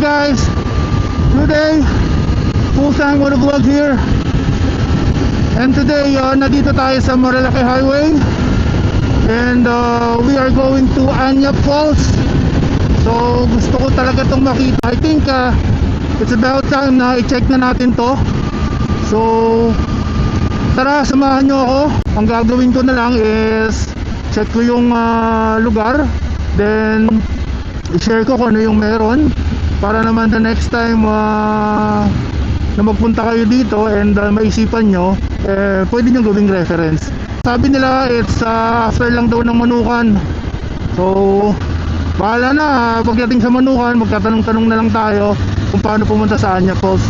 guys, today Pusang Motovlog here. And today nandito tayo sa Marilaki Highway. And we are going to Anyap Falls. So gusto ko talaga itong makita. I think it's about time na i-check na natin to. So tara, samahan nyo ako. Ang gagawin ko na lang is check ko yung lugar, then i-share ko kung ano yung meron, para naman the next time na magpunta kayo dito and maisipan nyo, pwede nyo gawing reference. Sabi nila it's after lang daw ng Manukan. So bahala na, pagdating sa Manukan magtatanong-tanong na lang tayo kung paano pumunta sa Anyap Falls.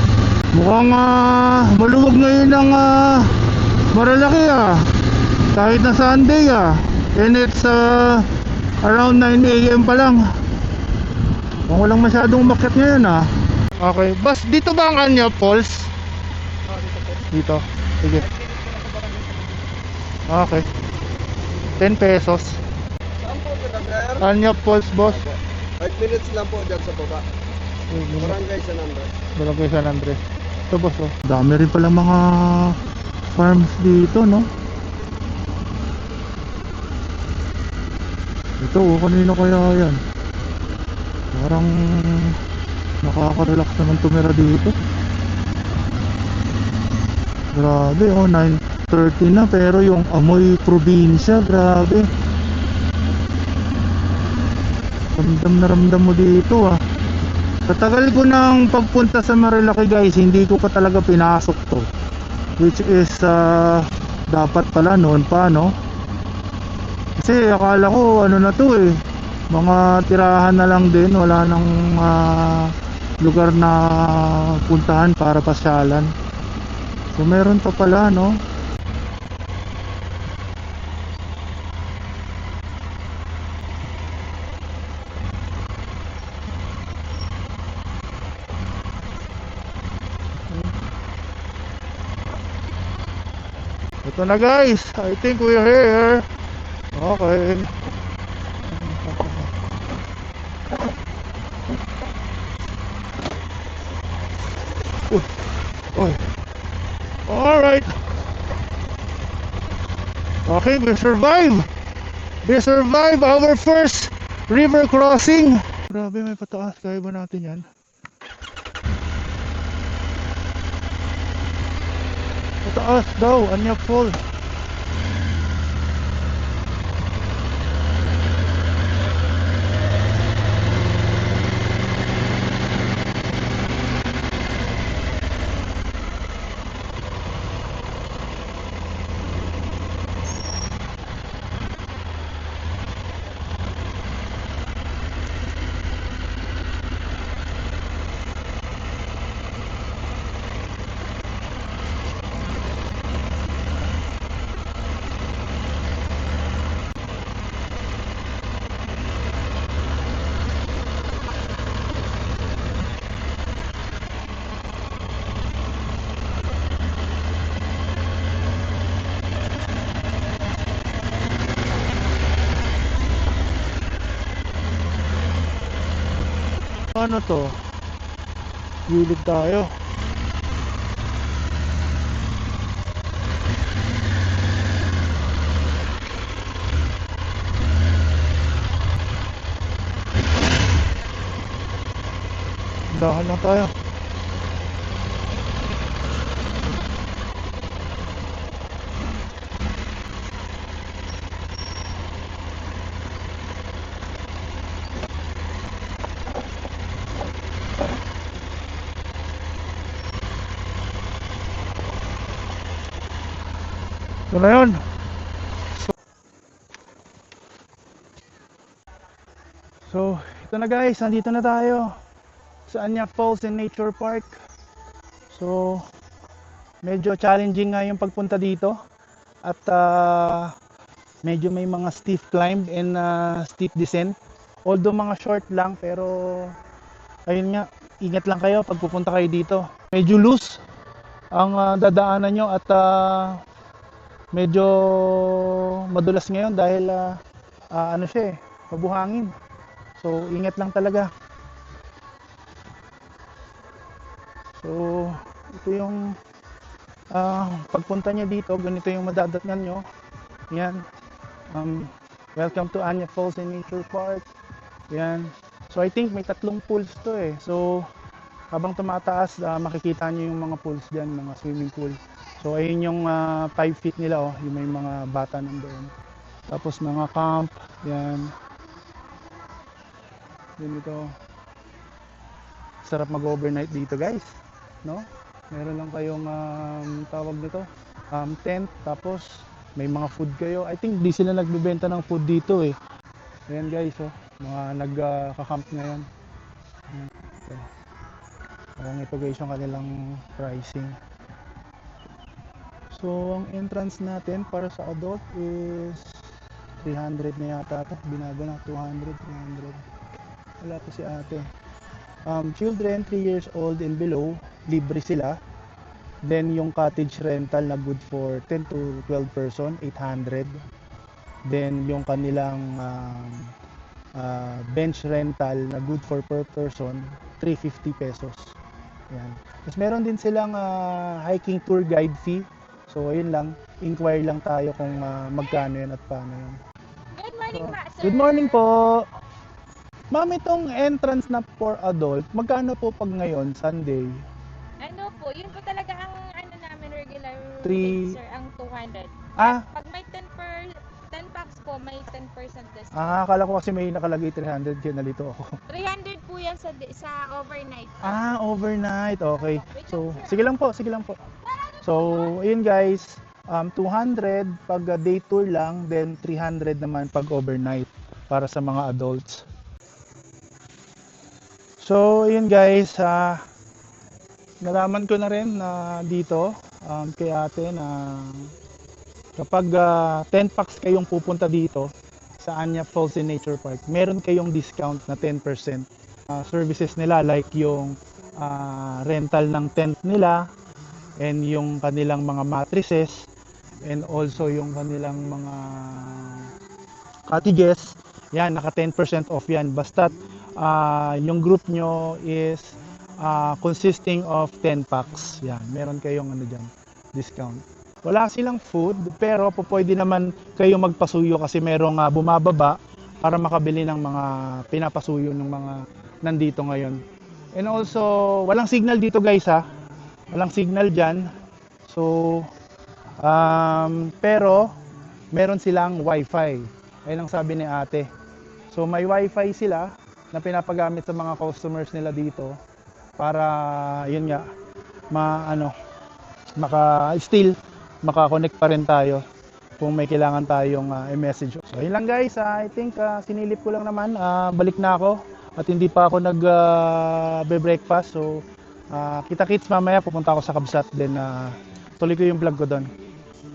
Mukhang maluwag ngayon ng Marilaki kahit na Sunday and it's around 9 AM pa lang. Kung walang masyadong umakyat ngayon Okay, bas dito ba ang Anyap Falls? Dito. Sige. Okay. 10 pesos. Saan po kita, sir? Anyap Falls, boss. 5 minutes lang po dyan sa baba. Barangay San Andres. Barangay San Andres. Ito, boss. Dami rin pala mga farms dito, no? Ito, kanino kaya yan? Parang nakaka-relax naman tumira dito. Grabe, 9:30 na, pero yung amoy probinsya, grabe. Ramdam na ramdam mo dito Sa tagal ko ng pagpunta sa Marilaki, guys, hindi ko pa talaga pinasok to. Which is dapat pala noon pa, no? Kasi akala ko ano na to mga tirahan na lang din, wala nang lugar na puntahan para pasyalan. So meron pa pala, no? Ito na, guys, I think we're here. Okay. Alright. Okay, we survive our first river crossing. Grabe, may pataas. Kaya ba natin yan? Pataas daw, Anyap Falls. Ano to? Gilid tayo. Dahan lang tayo. Ito na yun. So ito na, guys, nandito na tayo sa Anyap Falls and Nature Park. So medyo challenging nga yung pagpunta dito. At medyo may mga steep climb and steep descent. Although mga short lang, pero ayun nga, ingat lang kayo pag pupunta kayo dito. Medyo loose ang dadaanan nyo at medyo madulas ngayon dahil ano siya mabuhangin. So ingat lang talaga. So, ito yung pagpunta nyo dito, ganito yung madadatnan nyo. Yan. Welcome to Anya Falls and Nature Park. Yan. So, I think may 3 pools to eh. So, habang tumataas, makikita nyo yung mga pools dyan, mga swimming pool. So, ayun yung 5 feet nila, oh. Yung may mga bata nandoon. Tapos, mga camp. Yan. Ganito. Sarap mag-overnight dito, guys. No? Meron lang kayong tawag nito, tent. Tapos, may mga food kayo. I think di sila nagbebenta ng food dito eh. Ayan guys, oh. Mga nagka-camp ngayon. So, parang ito guys yung kanilang pricing. So, ang entrance natin para sa adult is 300 na yata ito. Binago na 200, 300. Wala pa si ate. Children 3 years old and below, libre sila. Then yung cottage rental na good for 10 to 12 person, 800. Then yung kanilang bench rental na good for per person, 350 pesos. Yan. Tapos meron din silang hiking tour guide fee. So ayun lang, inquire lang tayo kung magkano yan at paano yan. Good morning, Ma, sir. Good morning po. Ma'am, itong entrance na for adult, magkano po pag ngayon, Sunday? Ano po, yun po talaga ang ano namin regular Three- rate, sir, ang 200. Ah. Pag may 10 packs po, may 10% discount. Akala ko kasi may nakalagay 300, kaya nalito ako. 300 po yan sa overnight. Overnight. Okay. So, sige lang po. So, ayun guys, 200 pag day tour lang, then 300 naman pag overnight para sa mga adults. So, ayun guys, nalaman ko na rin na dito kay ate na kapag 10 packs kayong pupunta dito sa Anya Falls and Nature Park, meron kayong discount na 10%. Services nila like yung rental ng tent nila and yung kanilang mga mattresses and also yung kanilang mga cottages. Yan, naka 10% off yan. Basta't yung group nyo is consisting of 10 packs. Yan, meron kayong ano dyan, discount. Wala silang food, pero pwede naman kayo magpasuyo kasi merong bumababa para makabili ng mga pinapasuyo ng mga nandito ngayon. And also, walang signal dito guys ha. Walang signal dyan. So, pero meron silang wifi. Ayun ang sabi ni ate. So, may wifi sila na pinapagamit sa mga customers nila dito para, yun nga, maka-connect pa rin tayo kung may kailangan tayong i-message. So, yun lang guys. I think sinilip ko lang naman. Balik na ako at hindi pa ako nag-breakfast. So, kita-kits mamaya. Pupunta ako sa Kabsat. Then, tuloy ko yung vlog ko doon.